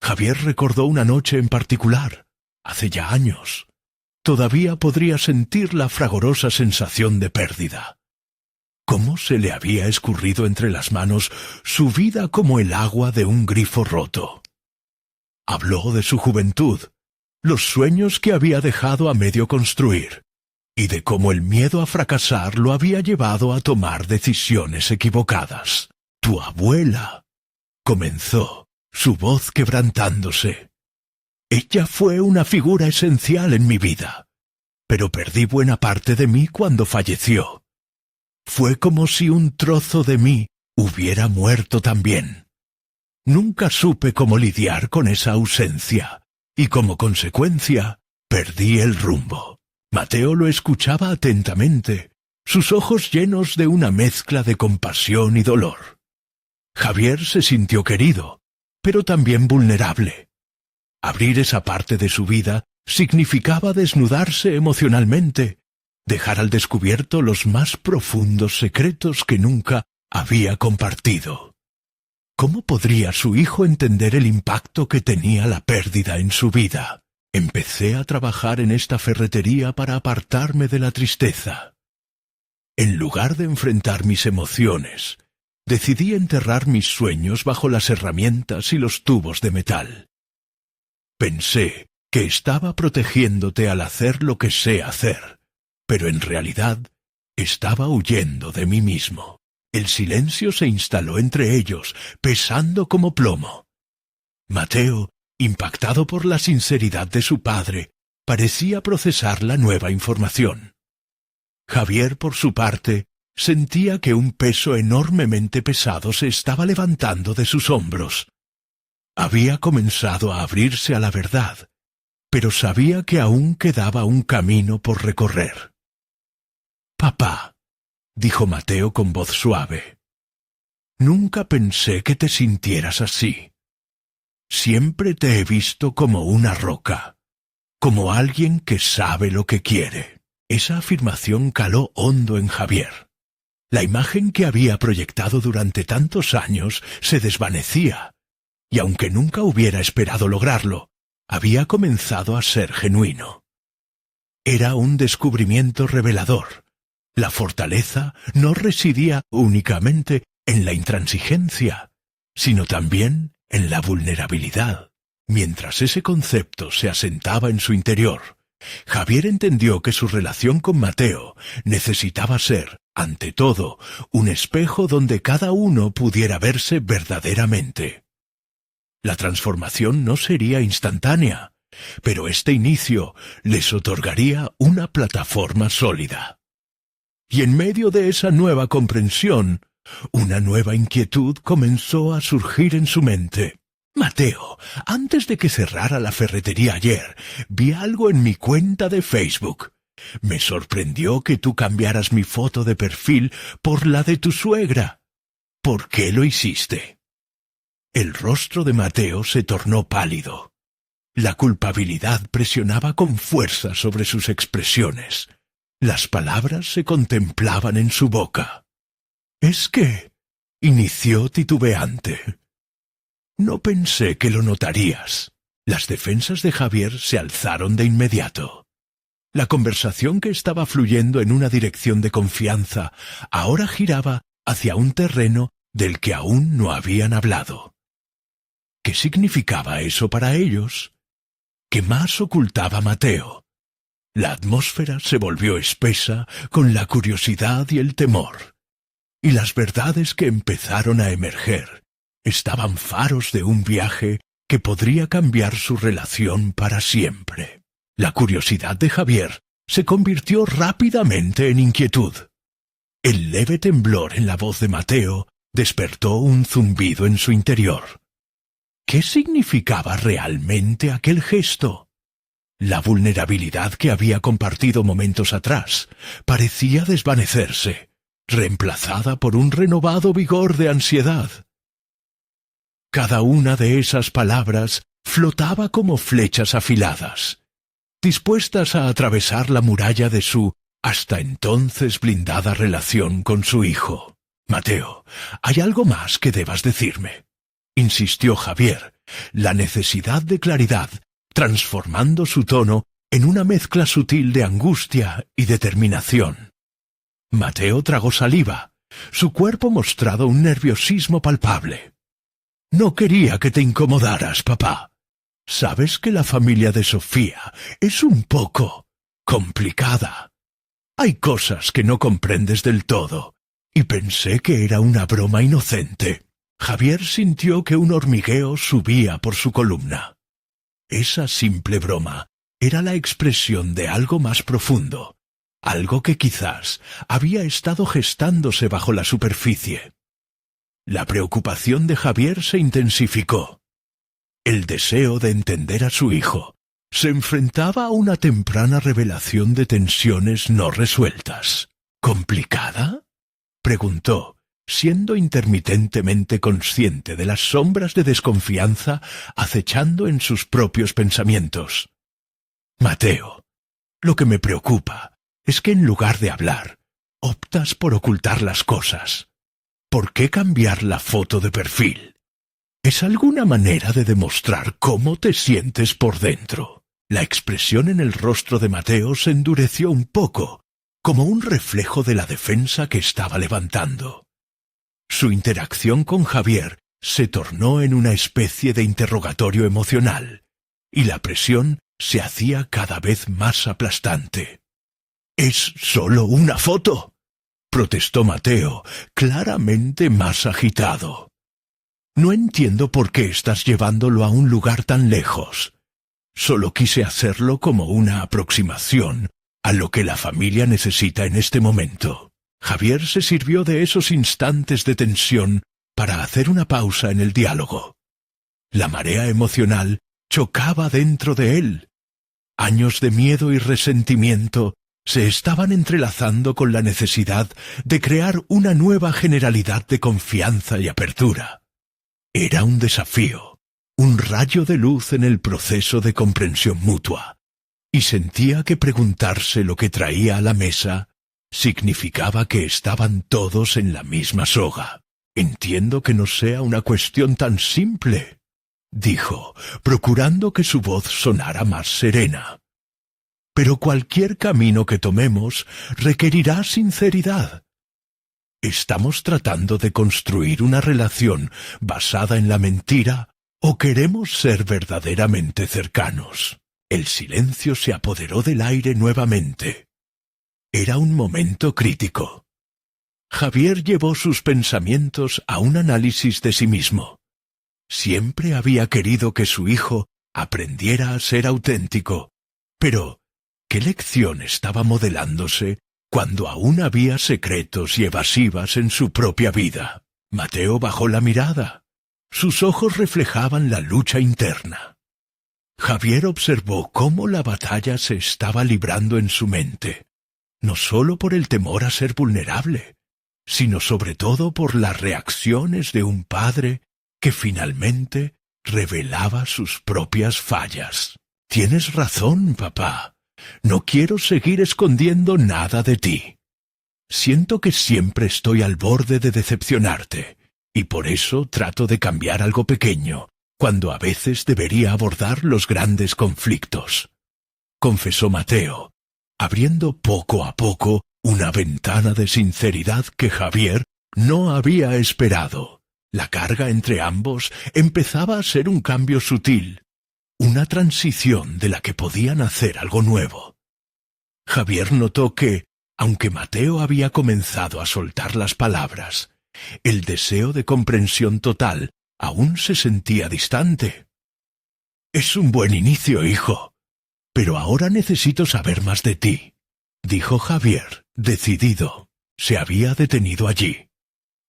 Javier recordó una noche en particular, hace ya años. Todavía podría sentir la fragorosa sensación de pérdida. Cómo se le había escurrido entre las manos su vida como el agua de un grifo roto. Habló de su juventud, los sueños que había dejado a medio construir, y de cómo el miedo a fracasar lo había llevado a tomar decisiones equivocadas. «Tu abuela», comenzó, su voz quebrantándose. «Ella fue una figura esencial en mi vida, pero perdí buena parte de mí cuando falleció. Fue como si un trozo de mí hubiera muerto también. Nunca supe cómo lidiar con esa ausencia, y como consecuencia, perdí el rumbo». Mateo lo escuchaba atentamente, sus ojos llenos de una mezcla de compasión y dolor. Javier se sintió querido, pero también vulnerable. Abrir esa parte de su vida significaba desnudarse emocionalmente, dejar al descubierto los más profundos secretos que nunca había compartido. ¿Cómo podría su hijo entender el impacto que tenía la pérdida en su vida? Empecé a trabajar en esta ferretería para apartarme de la tristeza. En lugar de enfrentar mis emociones, decidí enterrar mis sueños bajo las herramientas y los tubos de metal. Pensé que estaba protegiéndote al hacer lo que sé hacer, pero en realidad estaba huyendo de mí mismo. El silencio se instaló entre ellos, pesando como plomo. Mateo, impactado por la sinceridad de su padre, parecía procesar la nueva información. Javier, por su parte, sentía que un peso enormemente pesado se estaba levantando de sus hombros. Había comenzado a abrirse a la verdad, pero sabía que aún quedaba un camino por recorrer. «Papá», dijo Mateo con voz suave, «nunca pensé que te sintieras así. Siempre te he visto como una roca, como alguien que sabe lo que quiere». Esa afirmación caló hondo en Javier. La imagen que había proyectado durante tantos años se desvanecía, y aunque nunca hubiera esperado lograrlo, había comenzado a ser genuino. Era un descubrimiento revelador. La fortaleza no residía únicamente en la intransigencia, sino también en la vulnerabilidad. Mientras ese concepto se asentaba en su interior, Javier entendió que su relación con Mateo necesitaba ser, ante todo, un espejo donde cada uno pudiera verse verdaderamente. La transformación no sería instantánea, pero este inicio les otorgaría una plataforma sólida. Y en medio de esa nueva comprensión, una nueva inquietud comenzó a surgir en su mente. «Mateo, antes de que cerrara la ferretería ayer, vi algo en mi cuenta de Facebook. Me sorprendió que tú cambiaras mi foto de perfil por la de tu suegra. ¿Por qué lo hiciste?» El rostro de Mateo se tornó pálido. La culpabilidad presionaba con fuerza sobre sus expresiones. Las palabras se contemplaban en su boca. «Es que», inició titubeante, «no pensé que lo notarías». Las defensas de Javier se alzaron de inmediato. La conversación que estaba fluyendo en una dirección de confianza ahora giraba hacia un terreno del que aún no habían hablado. ¿Qué significaba eso para ellos? que más ocultaba Mateo. La atmósfera se volvió espesa con la curiosidad y el temor, y las verdades que empezaron a emerger estaban faros de un viaje que podría cambiar su relación para siempre. La curiosidad de Javier se convirtió rápidamente en inquietud. El leve temblor en la voz de Mateo despertó un zumbido en su interior. ¿Qué significaba realmente aquel gesto? La vulnerabilidad que había compartido momentos atrás parecía desvanecerse, reemplazada por un renovado vigor de ansiedad. Cada una de esas palabras flotaba como flechas afiladas, dispuestas a atravesar la muralla de su hasta entonces blindada relación con su hijo. «Mateo, hay algo más que debas decirme», insistió Javier, la necesidad de claridad transformando su tono en una mezcla sutil de angustia y determinación. Mateo tragó saliva, su cuerpo mostraba un nerviosismo palpable. «No quería que te incomodaras, papá. Sabes que la familia de Sofía es un poco complicada. Hay cosas que no comprendes del todo, y pensé que era una broma inocente». Javier sintió que un hormigueo subía por su columna. Esa simple broma era la expresión de algo más profundo, algo que quizás había estado gestándose bajo la superficie. La preocupación de Javier se intensificó. El deseo de entender a su hijo se enfrentaba a una temprana revelación de tensiones no resueltas. ¿Complicada?, preguntó, siendo intermitentemente consciente de las sombras de desconfianza acechando en sus propios pensamientos. «Mateo, lo que me preocupa es que en lugar de hablar, optas por ocultar las cosas. ¿Por qué cambiar la foto de perfil? ¿Es alguna manera de demostrar cómo te sientes por dentro?» La expresión en el rostro de Mateo se endureció un poco, como un reflejo de la defensa que estaba levantando. Su interacción con Javier se tornó en una especie de interrogatorio emocional, y la presión se hacía cada vez más aplastante. «Es solo una foto», protestó Mateo, claramente más agitado. «No entiendo por qué estás llevándolo a un lugar tan lejos. Solo quise hacerlo como una aproximación a lo que la familia necesita en este momento». Javier se sirvió de esos instantes de tensión para hacer una pausa en el diálogo. La marea emocional chocaba dentro de él. Años de miedo y resentimiento se estaban entrelazando con la necesidad de crear una nueva generalidad de confianza y apertura. Era un desafío, un rayo de luz en el proceso de comprensión mutua, y sentía que preguntarse lo que traía a la mesa significaba que estaban todos en la misma soga. «Entiendo que no sea una cuestión tan simple», dijo, procurando que su voz sonara más serena. «Pero cualquier camino que tomemos requerirá sinceridad. ¿Estamos tratando de construir una relación basada en la mentira o queremos ser verdaderamente cercanos?» El silencio se apoderó del aire nuevamente. Era un momento crítico. Javier llevó sus pensamientos a un análisis de sí mismo. Siempre había querido que su hijo aprendiera a ser auténtico, pero ¿qué lección estaba modelándose cuando aún había secretos y evasivas en su propia vida? Mateo bajó la mirada. Sus ojos reflejaban la lucha interna. Javier observó cómo la batalla se estaba librando en su mente, no solo por el temor a ser vulnerable, sino sobre todo por las reacciones de un padre que finalmente revelaba sus propias fallas. «Tienes razón, papá. No quiero seguir escondiendo nada de ti. Siento que siempre estoy al borde de decepcionarte, y por eso trato de cambiar algo pequeño, cuando a veces debería abordar los grandes conflictos», confesó Mateo, abriendo poco a poco una ventana de sinceridad que Javier no había esperado. La carga entre ambos empezaba a ser un cambio sutil, una transición de la que podía nacer algo nuevo. Javier notó que, aunque Mateo había comenzado a soltar las palabras, el deseo de comprensión total aún se sentía distante. «Es un buen inicio, hijo, pero ahora necesito saber más de ti», dijo Javier, decidido. Se había detenido allí.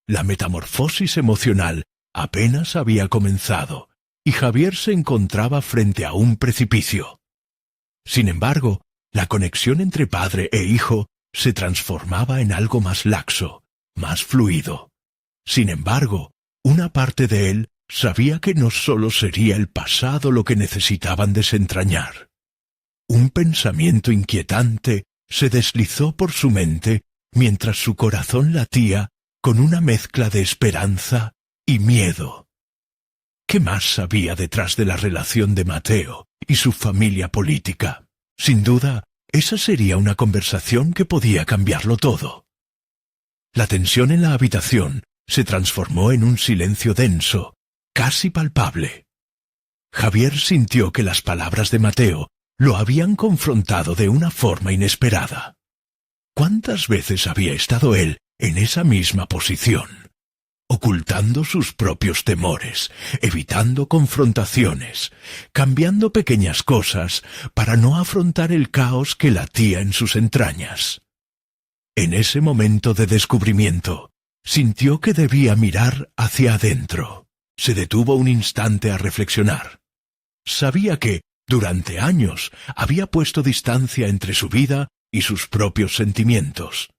La metamorfosis emocional apenas había comenzado, y Javier se encontraba frente a un precipicio. Sin embargo, la conexión entre padre e hijo se transformaba en algo más laxo, más fluido. Sin embargo, una parte de él sabía que no solo sería el pasado lo que necesitaban desentrañar. Un pensamiento inquietante se deslizó por su mente mientras su corazón latía con una mezcla de esperanza y miedo. ¿Qué más había detrás de la relación de Mateo y su familia política? Sin duda, esa sería una conversación que podía cambiarlo todo. La tensión en la habitación se transformó en un silencio denso, casi palpable. Javier sintió que las palabras de Mateo lo habían confrontado de una forma inesperada. ¿Cuántas veces había estado él en esa misma posición? Ocultando sus propios temores, evitando confrontaciones, cambiando pequeñas cosas para no afrontar el caos que latía en sus entrañas. En ese momento de descubrimiento, sintió que debía mirar hacia adentro. Se detuvo un instante a reflexionar. Sabía que, durante años, había puesto distancia entre su vida y sus propios sentimientos.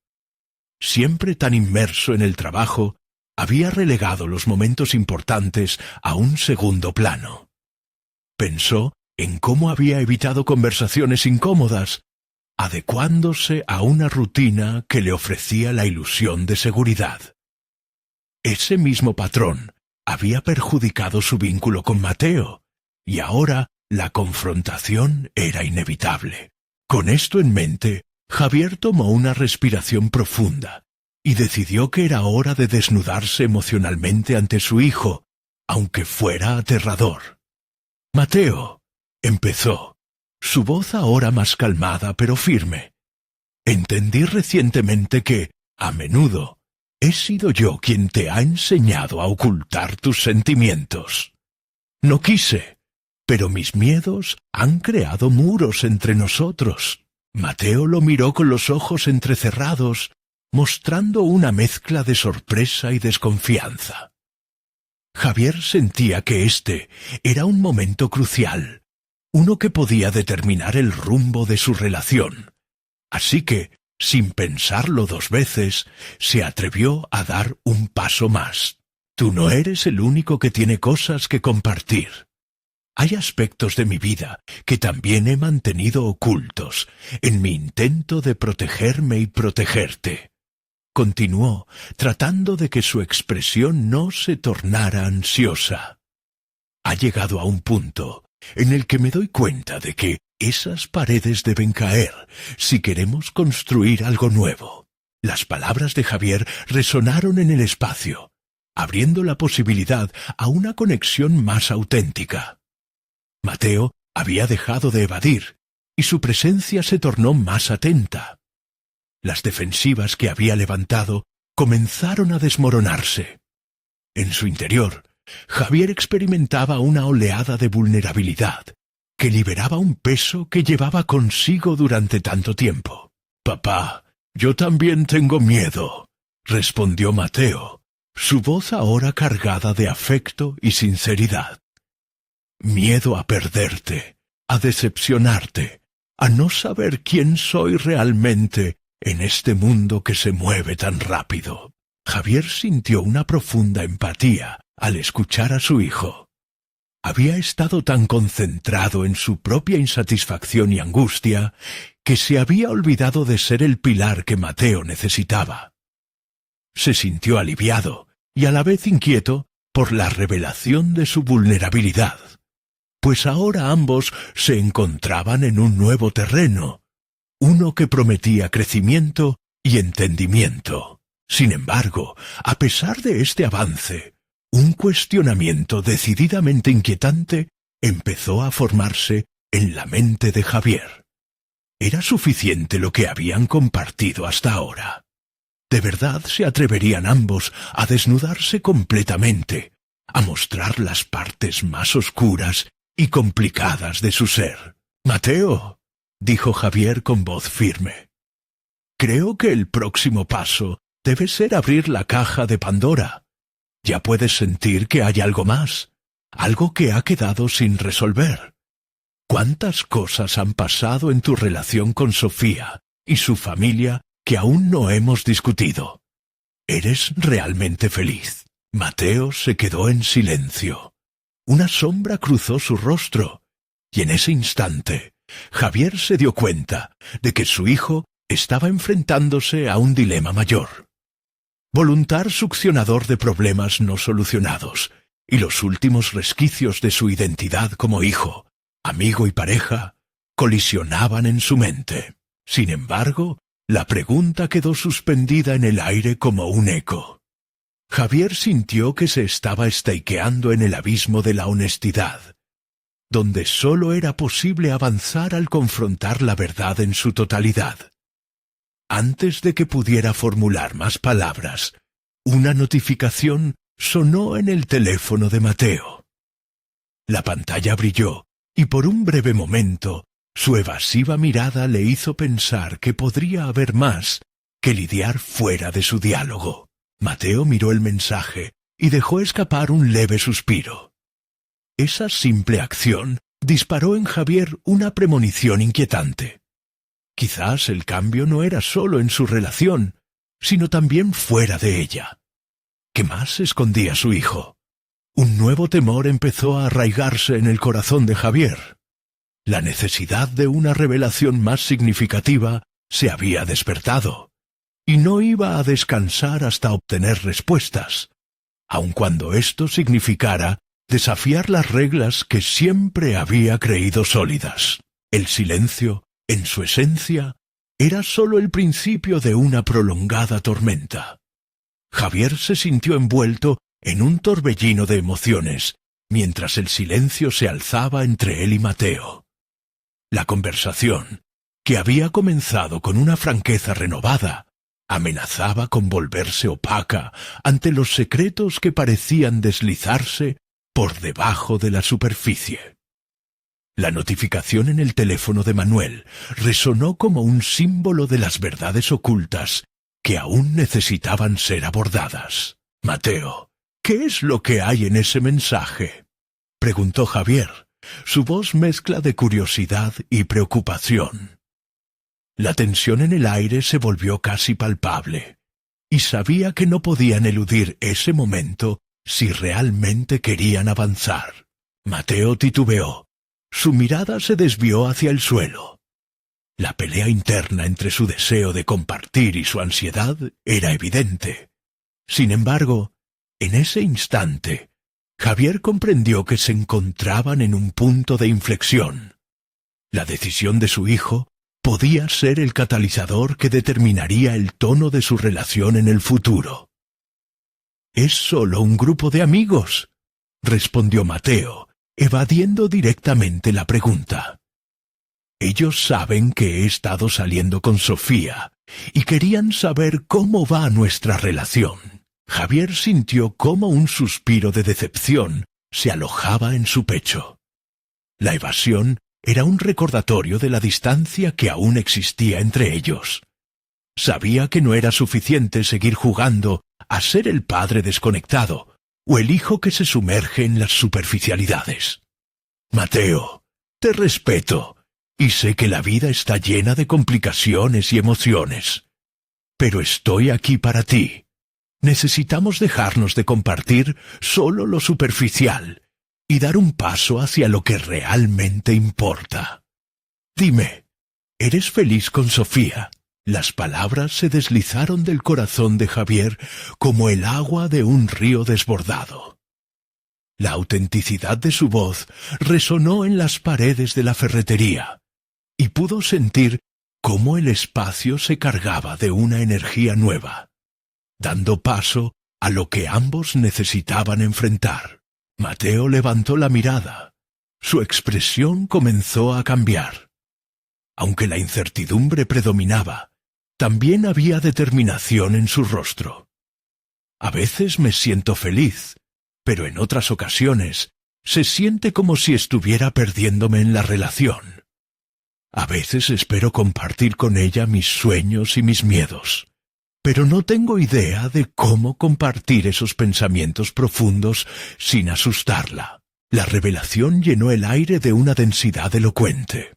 Siempre tan inmerso en el trabajo, había relegado los momentos importantes a un segundo plano. Pensó en cómo había evitado conversaciones incómodas, adecuándose a una rutina que le ofrecía la ilusión de seguridad. Ese mismo patrón había perjudicado su vínculo con Mateo, y ahora la confrontación era inevitable. Con esto en mente, Javier tomó una respiración profunda y decidió que era hora de desnudarse emocionalmente ante su hijo, aunque fuera aterrador. «Mateo», empezó, su voz ahora más calmada pero firme. «Entendí recientemente que, a menudo, he sido yo quien te ha enseñado a ocultar tus sentimientos. No quise, pero mis miedos han creado muros entre nosotros». Mateo lo miró con los ojos entrecerrados, mostrando una mezcla de sorpresa y desconfianza. Javier sentía que este era un momento crucial, uno que podía determinar el rumbo de su relación. Así que, sin pensarlo dos veces, se atrevió a dar un paso más. «Tú no eres el único que tiene cosas que compartir. Hay aspectos de mi vida que también he mantenido ocultos en mi intento de protegerme y protegerte», continuó, tratando de que su expresión no se tornara ansiosa. «Ha llegado a un punto en el que me doy cuenta de que esas paredes deben caer si queremos construir algo nuevo». Las palabras de Javier resonaron en el espacio, abriendo la posibilidad a una conexión más auténtica. Mateo había dejado de evadir, y su presencia se tornó más atenta. Las defensivas que había levantado comenzaron a desmoronarse. En su interior, Javier experimentaba una oleada de vulnerabilidad, que liberaba un peso que llevaba consigo durante tanto tiempo. «Papá, yo también tengo miedo», respondió Mateo, su voz ahora cargada de afecto y sinceridad. «Miedo a perderte, a decepcionarte, a no saber quién soy realmente en este mundo que se mueve tan rápido». Javier sintió una profunda empatía al escuchar a su hijo. Había estado tan concentrado en su propia insatisfacción y angustia que se había olvidado de ser el pilar que Mateo necesitaba. Se sintió aliviado y a la vez inquieto por la revelación de su vulnerabilidad, pues ahora ambos se encontraban en un nuevo terreno, uno que prometía crecimiento y entendimiento. Sin embargo, a pesar de este avance, un cuestionamiento decididamente inquietante empezó a formarse en la mente de Javier. Era suficiente lo que habían compartido hasta ahora. ¿De verdad se atreverían ambos a desnudarse completamente, a mostrar las partes más oscuras y complicadas de su ser? «Mateo», dijo Javier con voz firme, «creo que el próximo paso debe ser abrir la caja de Pandora. Ya puedes sentir que hay algo más, algo que ha quedado sin resolver. ¿Cuántas cosas han pasado en tu relación con Sofía y su familia que aún no hemos discutido? ¿Eres realmente feliz?» Mateo se quedó en silencio. Una sombra cruzó su rostro, y en ese instante Javier se dio cuenta de que su hijo estaba enfrentándose a un dilema mayor. Voluntad succionador de problemas no solucionados y los últimos resquicios de su identidad como hijo, amigo y pareja colisionaban en su mente. Sin embargo, la pregunta quedó suspendida en el aire como un eco. Javier sintió que se estaba estaqueando en el abismo de la honestidad, donde sólo era posible avanzar al confrontar la verdad en su totalidad. Antes de que pudiera formular más palabras, una notificación sonó en el teléfono de Mateo. La pantalla brilló, y por un breve momento, su evasiva mirada le hizo pensar que podría haber más que lidiar fuera de su diálogo. Mateo miró el mensaje y dejó escapar un leve suspiro. Esa simple acción disparó en Javier una premonición inquietante. Quizás el cambio no era solo en su relación, sino también fuera de ella. ¿Qué más escondía su hijo? Un nuevo temor empezó a arraigarse en el corazón de Javier. La necesidad de una revelación más significativa se había despertado, y no iba a descansar hasta obtener respuestas, aun cuando esto significara desafiar las reglas que siempre había creído sólidas. El silencio, en su esencia, era sólo el principio de una prolongada tormenta. Javier se sintió envuelto en un torbellino de emociones, mientras el silencio se alzaba entre él y Mateo. La conversación, que había comenzado con una franqueza renovada, amenazaba con volverse opaca ante los secretos que parecían deslizarse por debajo de la superficie. La notificación en el teléfono de Manuel resonó como un símbolo de las verdades ocultas que aún necesitaban ser abordadas. «Mateo, ¿qué es lo que hay en ese mensaje?», preguntó Javier, su voz mezcla de curiosidad y preocupación. La tensión en el aire se volvió casi palpable, y sabía que no podían eludir ese momento si realmente querían avanzar. Mateo titubeó. Su mirada se desvió hacia el suelo. La pelea interna entre su deseo de compartir y su ansiedad era evidente. Sin embargo, en ese instante, Javier comprendió que se encontraban en un punto de inflexión. La decisión de su hijo podía ser el catalizador que determinaría el tono de su relación en el futuro. «Es solo un grupo de amigos», respondió Mateo, evadiendo directamente la pregunta. «Ellos saben que he estado saliendo con Sofía y querían saber cómo va nuestra relación». Javier sintió cómo un suspiro de decepción se alojaba en su pecho. La evasión era un recordatorio de la distancia que aún existía entre ellos. Sabía que no era suficiente seguir jugando a ser el padre desconectado o el hijo que se sumerge en las superficialidades. «Mateo, te respeto y sé que la vida está llena de complicaciones y emociones. Pero estoy aquí para ti. Necesitamos dejarnos de compartir solo lo superficial y dar un paso hacia lo que realmente importa. Dime, ¿eres feliz con Sofía?» Las palabras se deslizaron del corazón de Javier como el agua de un río desbordado. La autenticidad de su voz resonó en las paredes de la ferretería, y pudo sentir cómo el espacio se cargaba de una energía nueva, dando paso a lo que ambos necesitaban enfrentar. Mateo levantó la mirada. Su expresión comenzó a cambiar. Aunque la incertidumbre predominaba, también había determinación en su rostro. A veces me siento feliz, pero en otras ocasiones se siente como si estuviera perdiéndome en la relación. A veces espero compartir con ella mis sueños y mis miedos, pero no tengo idea de cómo compartir esos pensamientos profundos sin asustarla. La revelación llenó el aire de una densidad elocuente.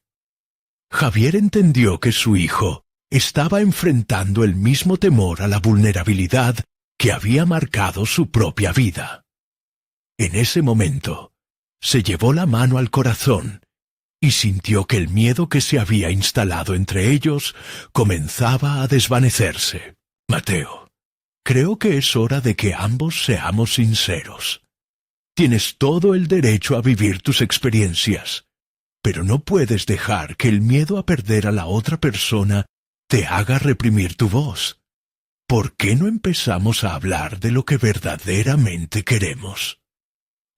Javier entendió que su hijo estaba enfrentando el mismo temor a la vulnerabilidad que había marcado su propia vida. En ese momento, se llevó la mano al corazón y sintió que el miedo que se había instalado entre ellos comenzaba a desvanecerse. Mateo, creo que es hora de que ambos seamos sinceros. Tienes todo el derecho a vivir tus experiencias, pero no puedes dejar que el miedo a perder a la otra persona te haga reprimir tu voz. ¿Por qué no empezamos a hablar de lo que verdaderamente queremos?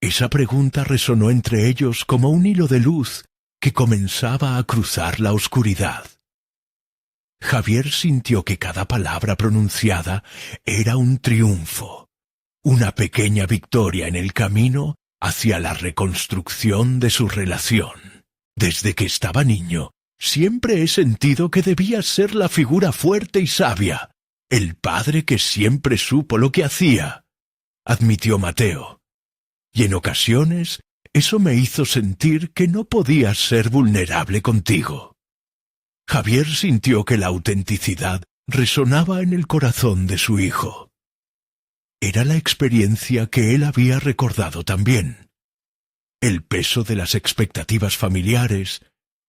Esa pregunta resonó entre ellos como un hilo de luz que comenzaba a cruzar la oscuridad. Javier sintió que cada palabra pronunciada era un triunfo, una pequeña victoria en el camino hacia la reconstrucción de su relación. Desde que estaba niño, siempre he sentido que debía ser la figura fuerte y sabia, el padre que siempre supo lo que hacía, admitió Mateo. Y en ocasiones eso me hizo sentir que no podía ser vulnerable contigo. Javier sintió que la autenticidad resonaba en el corazón de su hijo. Era la experiencia que él había recordado también. El peso de las expectativas familiares,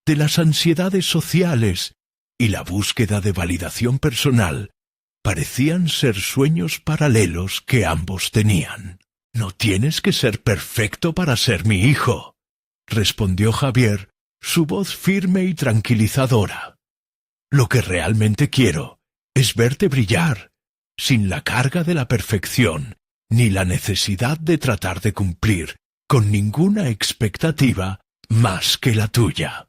de las ansiedades sociales y la búsqueda de validación personal parecían ser sueños paralelos que ambos tenían. «No tienes que ser perfecto para ser mi hijo», respondió Javier, su voz firme y tranquilizadora. «Lo que realmente quiero es verte brillar, sin la carga de la perfección, ni la necesidad de tratar de cumplir con ninguna expectativa más que la tuya».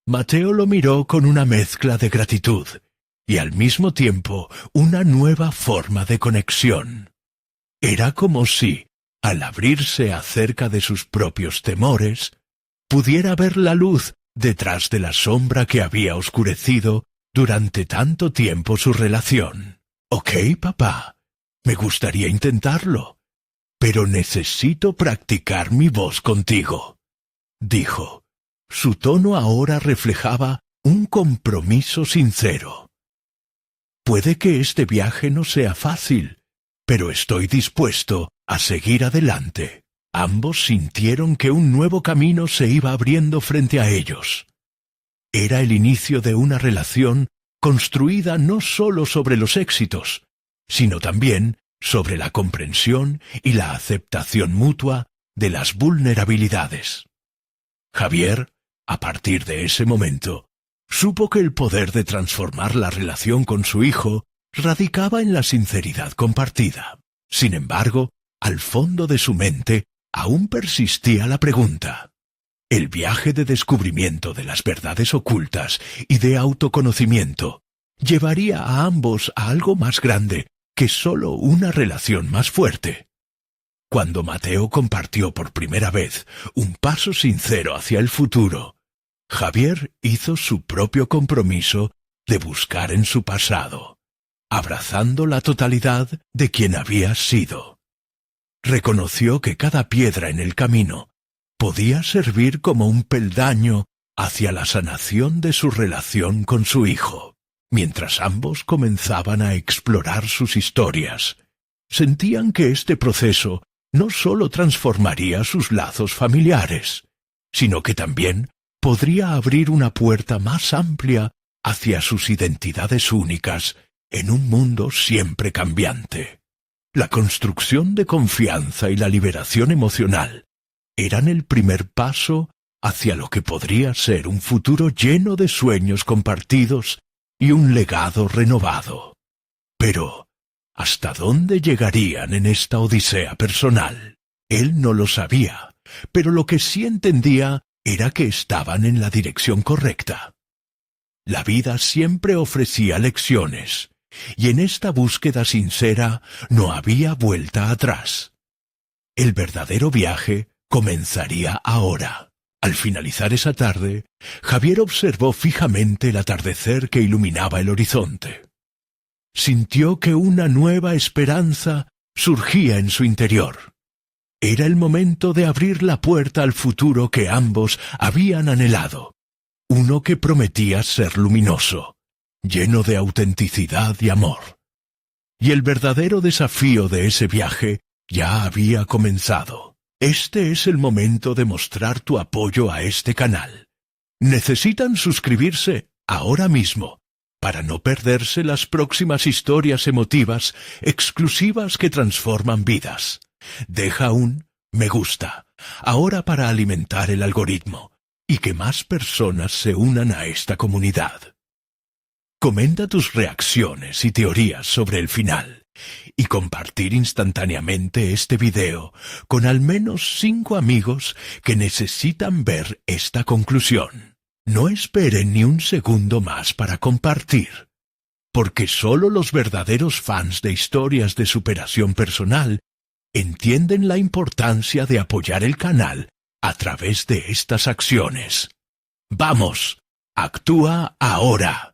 Mateo lo miró con una mezcla de gratitud y al mismo tiempo una nueva forma de conexión. Era como si, al abrirse acerca de sus propios temores, pudiera ver la luz detrás de la sombra que había oscurecido durante tanto tiempo su relación. «Ok, papá, me gustaría intentarlo, pero necesito practicar mi voz contigo», dijo. Su tono ahora reflejaba un compromiso sincero. «Puede que este viaje no sea fácil, pero estoy dispuesto a seguir adelante». Ambos sintieron que un nuevo camino se iba abriendo frente a ellos. Era el inicio de una relación construida no solo sobre los éxitos, sino también sobre la comprensión y la aceptación mutua de las vulnerabilidades. Javier, a partir de ese momento, supo que el poder de transformar la relación con su hijo radicaba en la sinceridad compartida. Sin embargo, al fondo de su mente aún persistía la pregunta. El viaje de descubrimiento de las verdades ocultas y de autoconocimiento llevaría a ambos a algo más grande que solo una relación más fuerte. Cuando Mateo compartió por primera vez un paso sincero hacia el futuro, Javier hizo su propio compromiso de buscar en su pasado, abrazando la totalidad de quien había sido. Reconoció que cada piedra en el camino podía servir como un peldaño hacia la sanación de su relación con su hijo. Mientras ambos comenzaban a explorar sus historias, sentían que este proceso no solo transformaría sus lazos familiares, sino que también podría abrir una puerta más amplia hacia sus identidades únicas en un mundo siempre cambiante. La construcción de confianza y la liberación emocional eran el primer paso hacia lo que podría ser un futuro lleno de sueños compartidos y un legado renovado. Pero, ¿hasta dónde llegarían en esta odisea personal? Él no lo sabía, pero lo que sí entendía era que estaban en la dirección correcta. La vida siempre ofrecía lecciones, y en esta búsqueda sincera no había vuelta atrás. El verdadero viaje comenzaría ahora. Al finalizar esa tarde, Javier observó fijamente el atardecer que iluminaba el horizonte. Sintió que una nueva esperanza surgía en su interior. Era el momento de abrir la puerta al futuro que ambos habían anhelado, uno que prometía ser luminoso, lleno de autenticidad y amor. Y el verdadero desafío de ese viaje ya había comenzado. Este es el momento de mostrar tu apoyo a este canal. Necesitan suscribirse ahora mismo para no perderse las próximas historias emotivas exclusivas que transforman vidas. Deja un me gusta ahora para alimentar el algoritmo y que más personas se unan a esta comunidad. Comenta tus reacciones y teorías sobre el final y compartir instantáneamente este video con al menos 5 amigos que necesitan ver esta conclusión. No esperen ni un segundo más para compartir, porque solo los verdaderos fans de historias de superación personal entienden la importancia de apoyar el canal a través de estas acciones. ¡Vamos! ¡Actúa ahora!